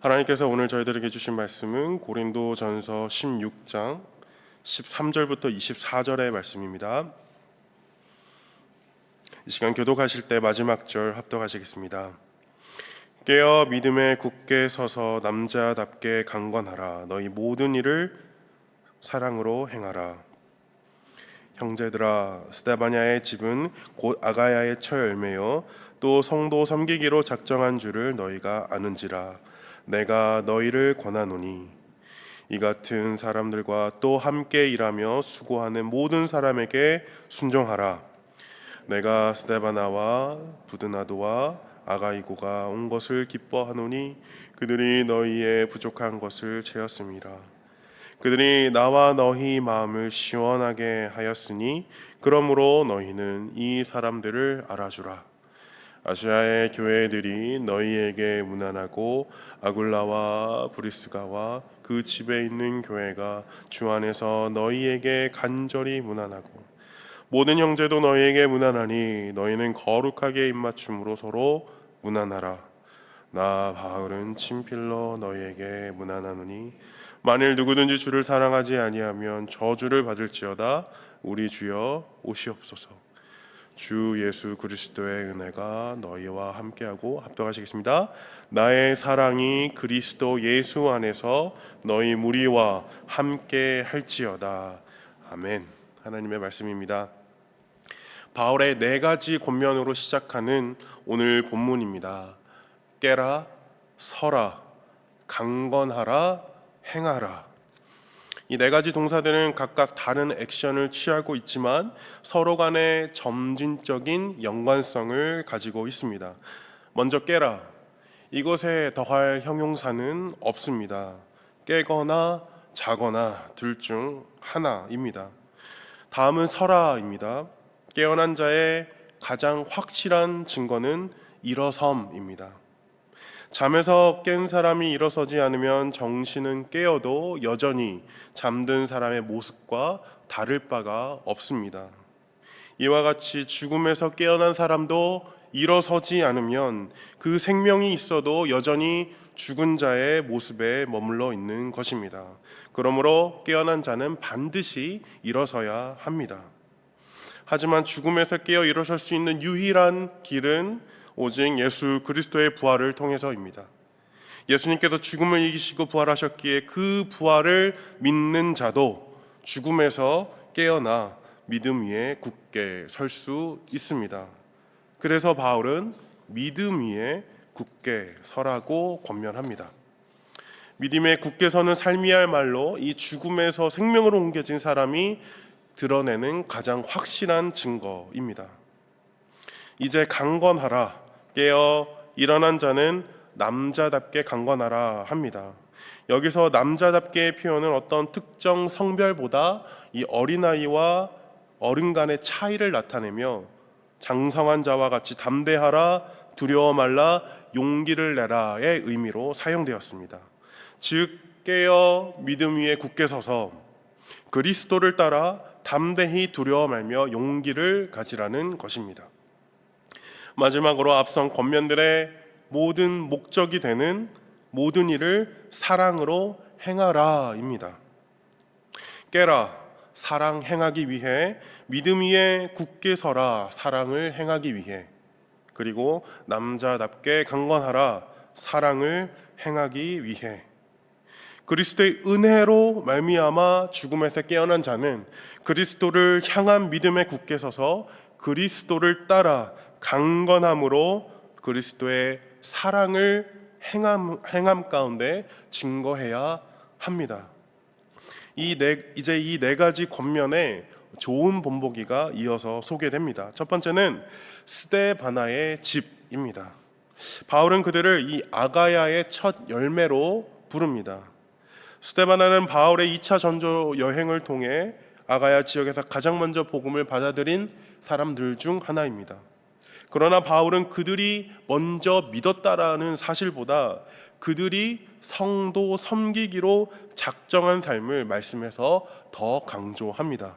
하나님께서 오늘 저희들에게 주신 말씀은 고린도전서 16장 13절부터 24절의 말씀입니다. 이 시간 교독하실 때 마지막 절 합독하시겠습니다. 깨어 믿음에 굳게 서서 남자답게 강건하라. 너희 모든 일을 사랑으로 행하라. 형제들아, 스데바냐의 집은 곧 아가야의 처열매요 또 성도 섬기기로 작정한 줄을 너희가 아는지라. 내가 너희를 권하노니 이 같은 사람들과 또 함께 일하며 수고하는 모든 사람에게 순종하라. 내가 스데바나와 부드나도와 아가이고가 온 것을 기뻐하노니 그들이 너희의 부족한 것을 채웠음이라. 그들이 나와 너희 마음을 시원하게 하였으니 그러므로 너희는 이 사람들을 알아주라. 아시아의 교회들이 너희에게 문안하고 아굴라와 브리스가와 그 집에 있는 교회가 주 안에서 너희에게 간절히 문안하고 모든 형제도 너희에게 문안하니 너희는 거룩하게 입맞춤으로 서로 문안하라. 나 바울은 친필로 너희에게 문안하노니 만일 누구든지 주를 사랑하지 아니하면 저주를 받을지어다. 우리 주여 오시옵소서. 주 예수 그리스도의 은혜가 너희와 함께하고 합독하시겠습니다. 나의 사랑이 그리스도 예수 안에서 너희 무리와 함께 할지어다. 아멘. 하나님의 말씀입니다. 바울의 네 가지 권면으로 시작하는 오늘 본문입니다. 깨라, 서라, 강건하라, 행하라. 이 네 가지 동사들은 각각 다른 액션을 취하고 있지만 서로 간에 점진적인 연관성을 가지고 있습니다. 먼저 깨라. 이것에 더할 형용사는 없습니다. 깨거나 자거나 둘 중 하나입니다. 다음은 서라입니다. 깨어난 자의 가장 확실한 증거는 일어섬입니다. 잠에서 깬 사람이 일어서지 않으면 정신은 깨어도 여전히 잠든 사람의 모습과 다를 바가 없습니다. 이와 같이 죽음에서 깨어난 사람도 일어서지 않으면 그 생명이 있어도 여전히 죽은 자의 모습에 머물러 있는 것입니다. 그러므로 깨어난 자는 반드시 일어서야 합니다. 하지만 죽음에서 깨어 일어설 수 있는 유일한 길은 오직 예수 그리스도의 부활을 통해서입니다. 예수님께서 죽음을 이기시고 부활하셨기에 그 부활을 믿는 자도 죽음에서 깨어나 믿음 위에 굳게 설 수 있습니다. 그래서 바울은 믿음 위에 굳게 서라고 권면합니다. 믿음에 굳게 서는 삶이야 말로 이 죽음에서 생명으로 옮겨진 사람이 드러내는 가장 확실한 증거입니다. 이제 강건하라. 깨어 일어난 자는 남자답게 강건하라 합니다. 여기서 남자답게의 표현은 어떤 특정 성별보다 이 어린아이와 어른 간의 차이를 나타내며 장성한 자와 같이 담대하라, 두려워 말라, 용기를 내라의 의미로 사용되었습니다. 즉 깨어 믿음 위에 굳게 서서 그리스도를 따라 담대히 두려워 말며 용기를 가지라는 것입니다. 마지막으로 앞선 권면들의 모든 목적이 되는 모든 일을 사랑으로 행하라입니다. 깨라, 사랑 행하기 위해, 믿음 위에 굳게 서라, 사랑을 행하기 위해, 그리고 남자답게 강건하라, 사랑을 행하기 위해. 그리스도의 은혜로 말미암아 죽음에서 깨어난 자는 그리스도를 향한 믿음에 굳게 서서 그리스도를 따라 강건함으로 그리스도의 사랑을 행함 가운데 증거해야 합니다. 이제 이 네 가지 권면에 좋은 본보기가 이어서 소개됩니다. 첫 번째는 스데바나의 집입니다. 바울은 그들을 이 아가야의 첫 열매로 부릅니다. 스데바나는 바울의 2차 전도 여행을 통해 아가야 지역에서 가장 먼저 복음을 받아들인 사람들 중 하나입니다. 그러나 바울은 그들이 먼저 믿었다라는 사실보다 그들이 성도 섬기기로 작정한 삶을 말씀해서 더 강조합니다.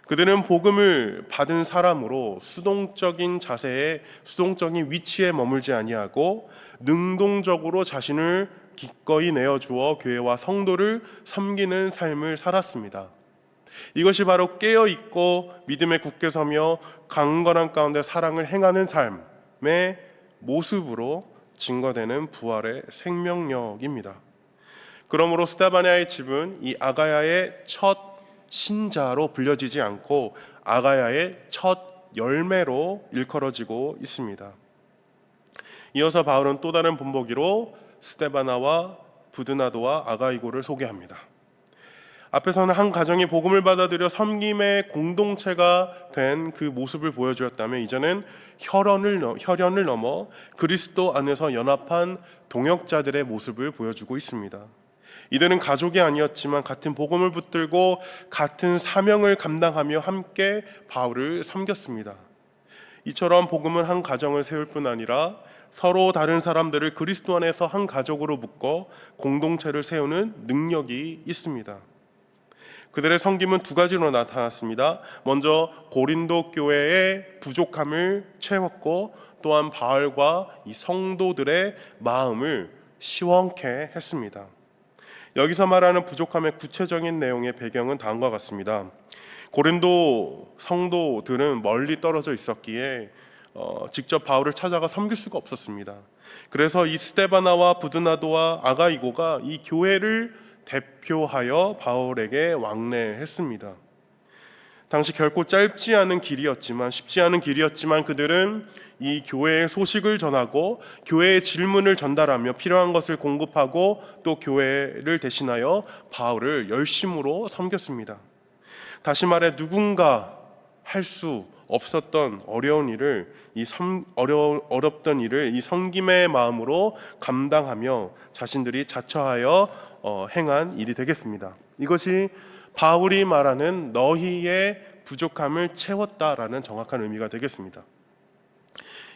그들은 복음을 받은 사람으로 수동적인 자세에, 수동적인 위치에 머물지 아니하고 능동적으로 자신을 기꺼이 내어주어 교회와 성도를 섬기는 삶을 살았습니다. 이것이 바로 깨어있고 믿음에 굳게 서며 강건한 가운데 사랑을 행하는 삶의 모습으로 증거되는 부활의 생명력입니다. 그러므로 스데바냐의 집은 이 아가야의 첫 신자로 불려지지 않고 아가야의 첫 열매로 일컬어지고 있습니다. 이어서 바울은 또 다른 본보기로 스데바나와 부드나도와 아가이고를 소개합니다. 앞에서는 한 가정이 복음을 받아들여 섬김의 공동체가 된 그 모습을 보여주었다면 이제는 혈연을 넘어 그리스도 안에서 연합한 동역자들의 모습을 보여주고 있습니다. 이들은 가족이 아니었지만 같은 복음을 붙들고 같은 사명을 감당하며 함께 바울을 섬겼습니다. 이처럼 복음은 한 가정을 세울 뿐 아니라 서로 다른 사람들을 그리스도 안에서 한 가족으로 묶어 공동체를 세우는 능력이 있습니다. 그들의 섬김은 두 가지로 나타났습니다. 먼저 고린도 교회의 부족함을 채웠고 또한 바울과 이 성도들의 마음을 시원케 했습니다. 여기서 말하는 부족함의 구체적인 내용의 배경은 다음과 같습니다. 고린도 성도들은 멀리 떨어져 있었기에 직접 바울을 찾아가 섬길 수가 없었습니다. 그래서 이 스데바나와 부드나도와 아가이고가 이 교회를 대표하여 바울에게 왕래했습니다. 당시 결코 짧지 않은 길이었지만 쉽지 않은 길이었지만 그들은 이 교회의 소식을 전하고 교회의 질문을 전달하며 필요한 것을 공급하고 또 교회를 대신하여 바울을 열심으로 섬겼습니다. 다시 말해 누군가 할 수 없었던 어려운 일을 어렵던 일을 이 섬김의 마음으로 감당하며 자신들이 자처하여 행한 일이 되겠습니다. 이것이 바울이 말하는 너희의 부족함을 채웠다라는 정확한 의미가 되겠습니다.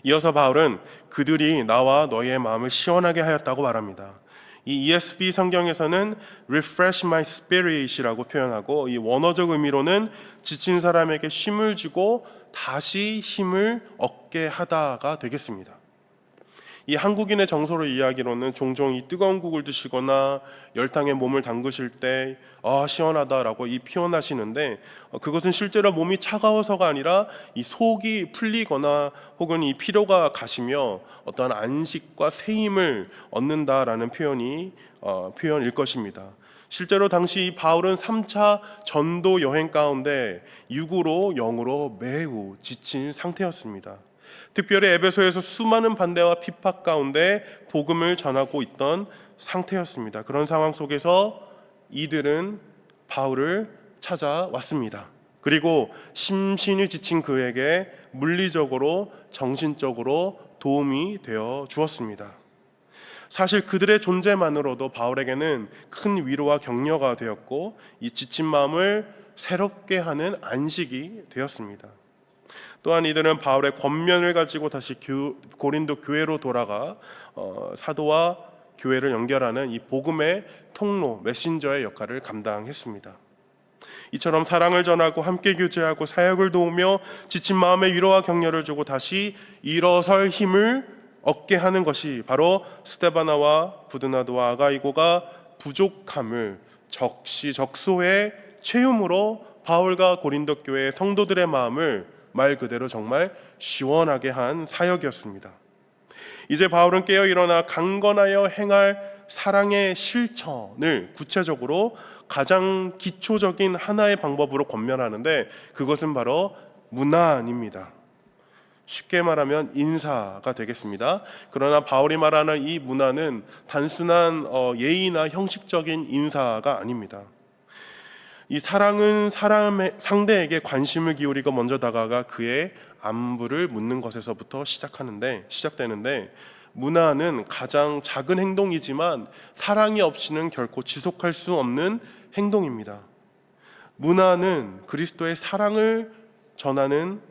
이어서 바울은 그들이 나와 너희의 마음을 시원하게 하였다고 말합니다. 이 ESV 성경에서는 refresh my spirit이라고 표현하고 이 원어적 의미로는 지친 사람에게 쉼을 주고 다시 힘을 얻게 하다가 되겠습니다. 이 한국인의 정서로 이야기로는 종종 이 뜨거운 국을 드시거나 열탕에 몸을 담그실 때 시원하다라고 이 표현하시는데 그것은 실제로 몸이 차가워서가 아니라 이 속이 풀리거나 혹은 이 피로가 가시며 어떠한 안식과 새 힘을 얻는다라는 표현일 것입니다. 실제로 당시 바울은 3차 전도 여행 가운데 육으로 영으로 매우 지친 상태였습니다. 특별히 에베소에서 수많은 반대와 핍박 가운데 복음을 전하고 있던 상태였습니다. 그런 상황 속에서 이들은 바울을 찾아왔습니다. 그리고 심신이 지친 그에게 물리적으로 정신적으로 도움이 되어 주었습니다. 사실 그들의 존재만으로도 바울에게는 큰 위로와 격려가 되었고 이 지친 마음을 새롭게 하는 안식이 되었습니다. 또한 이들은 바울의 권면을 가지고 다시 고린도 교회로 돌아가 사도와 교회를 연결하는 이 복음의 통로, 메신저의 역할을 감당했습니다. 이처럼 사랑을 전하고 함께 교제하고 사역을 도우며 지친 마음에 위로와 격려를 주고 다시 일어설 힘을 얻게 하는 것이 바로 스데바나와 부드나도와 아가이고가 부족함을 적시적소에 채움으로 바울과 고린도 교회의 성도들의 마음을 말 그대로 정말 시원하게 한 사역이었습니다. 이제 바울은 깨어 일어나 강건하여 행할 사랑의 실천을 구체적으로 가장 기초적인 하나의 방법으로 권면하는데 그것은 바로 문안입니다. 쉽게 말하면 인사가 되겠습니다. 그러나 바울이 말하는 이 문안은 단순한 예의나 형식적인 인사가 아닙니다. 이 사랑은 상대에게 관심을 기울이고 먼저 다가가 그의 안부를 묻는 것에서부터 시작되는데 문안은 가장 작은 행동이지만 사랑이 없이는 결코 지속할 수 없는 행동입니다. 문안은 그리스도의 사랑을 전하는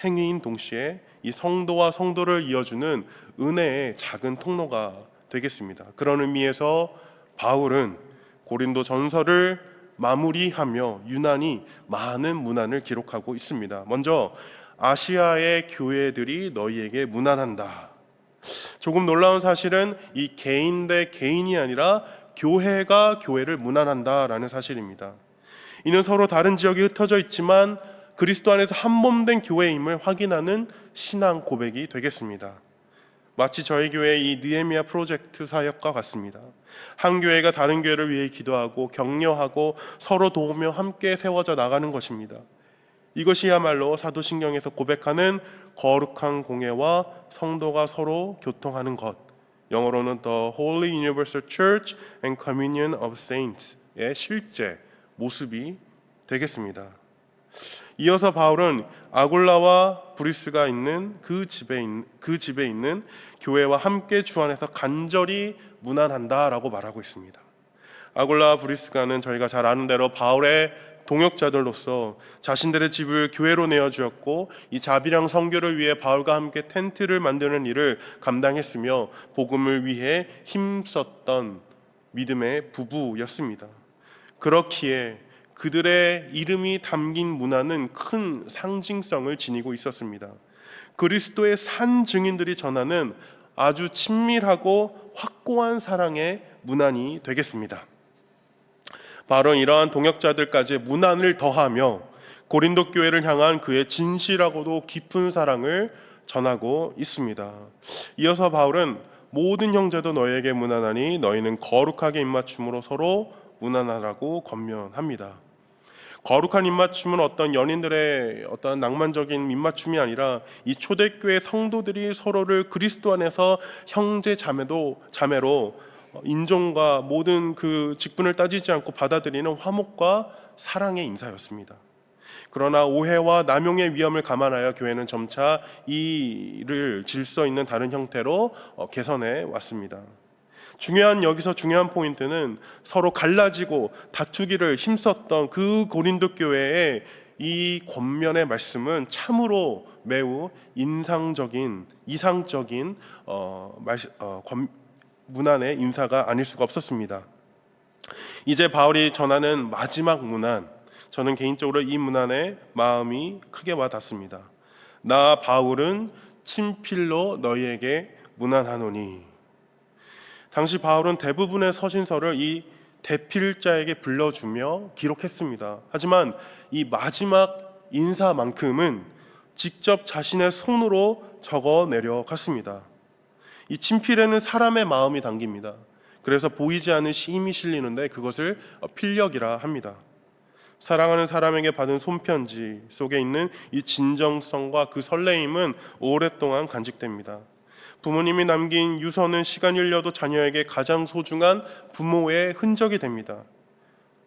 행위인 동시에 이 성도와 성도를 이어주는 은혜의 작은 통로가 되겠습니다. 그런 의미에서 바울은 고린도 전서를 마무리하며 유난히 많은 문안을 기록하고 있습니다. 먼저 아시아의 교회들이 너희에게 문안한다. 조금 놀라운 사실은 이 개인 대 개인이 아니라 교회가 교회를 문안한다라는 사실입니다. 이는 서로 다른 지역에 흩어져 있지만 그리스도 안에서 한 몸 된 교회임을 확인하는 신앙 고백이 되겠습니다. 마치 저희 교회의 이 느헤미야 프로젝트 사역과 같습니다. 한 교회가 다른 교회를 위해 기도하고 격려하고 서로 도우며 함께 세워져 나가는 것입니다. 이것이야말로 사도신경에서 고백하는 거룩한 공예와 성도가 서로 교통하는 것, 영어로는 The Holy Universal Church and Communion of Saints의 실제 모습이 되겠습니다. 이어서 바울은 아굴라와 브리스가 있는 그 집에 있는 교회와 함께 주 안에서 간절히 문안한다라고 말하고 있습니다. 아굴라와 브리스가는 저희가 잘 아는 대로 바울의 동역자들로서 자신들의 집을 교회로 내어주었고 이 자비랑 선교를 위해 바울과 함께 텐트를 만드는 일을 감당했으며 복음을 위해 힘썼던 믿음의 부부였습니다. 그렇기에 그들의 이름이 담긴 문화는 큰 상징성을 지니고 있었습니다. 그리스도의 산 증인들이 전하는 아주 친밀하고 확고한 사랑의 문안이 되겠습니다. 바로 이러한 동역자들까지 문안을 더하며 고린도 교회를 향한 그의 진실하고도 깊은 사랑을 전하고 있습니다. 이어서 바울은 모든 형제도 너희에게 문안하니 너희는 거룩하게 입맞춤으로 서로 문안하라고 권면합니다. 거룩한 입맞춤은 어떤 연인들의 어떤 낭만적인 입맞춤이 아니라 이 초대교회 성도들이 서로를 그리스도 안에서 형제 자매로 인종과 모든 그 직분을 따지지 않고 받아들이는 화목과 사랑의 인사였습니다. 그러나 오해와 남용의 위험을 감안하여 교회는 점차 이를 질서 있는 다른 형태로 개선해 왔습니다. 여기서 중요한 포인트는 서로 갈라지고 다투기를 힘썼던 그 고린도 교회의 이 권면의 말씀은 참으로 매우 이상적인 문안의 인사가 아닐 수가 없었습니다. 이제 바울이 전하는 마지막 문안, 저는 개인적으로 이 문안에 마음이 크게 와닿습니다. 나 바울은 친필로 너희에게 문안하노니. 당시 바울은 대부분의 서신서를 이 대필자에게 불러주며 기록했습니다. 하지만 이 마지막 인사만큼은 직접 자신의 손으로 적어 내려갔습니다. 이 친필에는 사람의 마음이 담깁니다. 그래서 보이지 않는 힘이 실리는데 그것을 필력이라 합니다. 사랑하는 사람에게 받은 손편지 속에 있는 이 진정성과 그 설레임은 오랫동안 간직됩니다. 부모님이 남긴 유서는 시간이 흘려도 자녀에게 가장 소중한 부모의 흔적이 됩니다.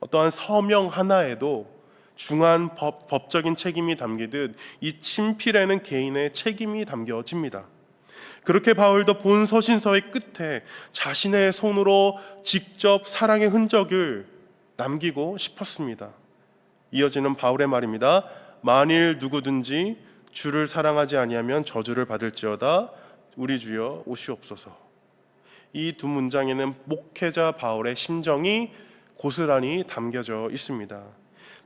어떠한 서명 하나에도 중한 법적인 책임이 담기듯 이 친필에는 개인의 책임이 담겨집니다. 그렇게 바울도 본 서신서의 끝에 자신의 손으로 직접 사랑의 흔적을 남기고 싶었습니다. 이어지는 바울의 말입니다. 만일 누구든지 주를 사랑하지 아니하면 저주를 받을지어다. 우리 주여 오시옵소서. 이 두 문장에는 목회자 바울의 심정이 고스란히 담겨져 있습니다.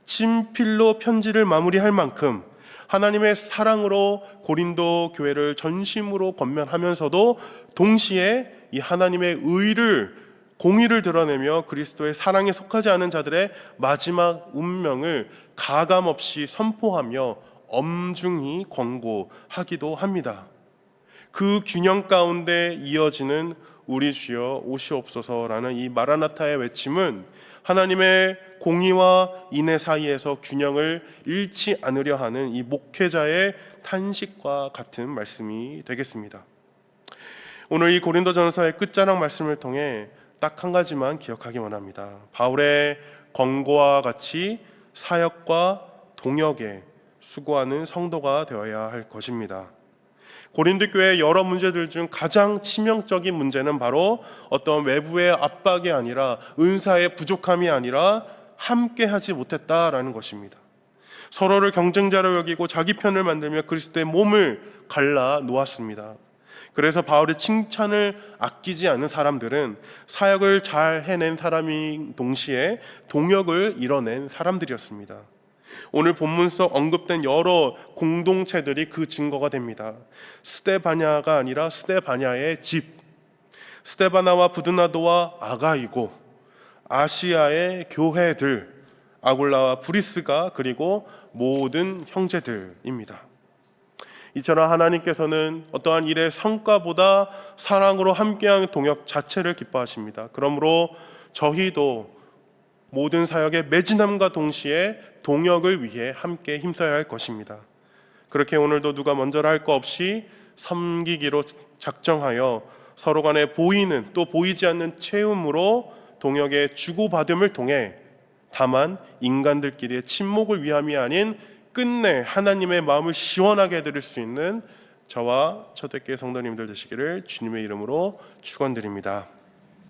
친필로 편지를 마무리할 만큼 하나님의 사랑으로 고린도 교회를 전심으로 권면하면서도 동시에 이 하나님의 공의를 드러내며 그리스도의 사랑에 속하지 않은 자들의 마지막 운명을 가감없이 선포하며 엄중히 권고하기도 합니다. 그 균형 가운데 이어지는 우리 주여 오시옵소서라는 이 마라나타의 외침은 하나님의 공의와 인애 사이에서 균형을 잃지 않으려 하는 이 목회자의 탄식과 같은 말씀이 되겠습니다. 오늘 이 고린도전서의 끝자락 말씀을 통해 딱 한 가지만 기억하기 원합니다. 바울의 권고와 같이 사역과 동역에 수고하는 성도가 되어야 할 것입니다. 고린도 교회의 여러 문제들 중 가장 치명적인 문제는 바로 어떤 외부의 압박이 아니라 은사의 부족함이 아니라 함께하지 못했다라는 것입니다. 서로를 경쟁자로 여기고 자기 편을 만들며 그리스도의 몸을 갈라 놓았습니다. 그래서 바울의 칭찬을 아끼지 않은 사람들은 사역을 잘 해낸 사람인 동시에 동역을 이뤄낸 사람들이었습니다. 오늘 본문서 언급된 여러 공동체들이 그 증거가 됩니다. 스데바냐가 아니라 스데바냐의 집, 스데바나와 부드나도와 아가이고, 아시아의 교회들, 아굴라와 브리스가, 그리고 모든 형제들입니다. 이처럼 하나님께서는 어떠한 일의 성과보다 사랑으로 함께하는 동역 자체를 기뻐하십니다. 그러므로 저희도 모든 사역의 매진함과 동시에 동역을 위해 함께 힘써야 할 것입니다. 그렇게 오늘도 누가 먼저라 할 거 없이 섬기기로 작정하여 서로 간에 보이는 또 보이지 않는 체험으로 동역의 주고받음을 통해 다만 인간들끼리의 친목을 위함이 아닌 끝내 하나님의 마음을 시원하게 해드릴 수 있는 저와 초대교회 성도님들 되시기를 주님의 이름으로 축원드립니다.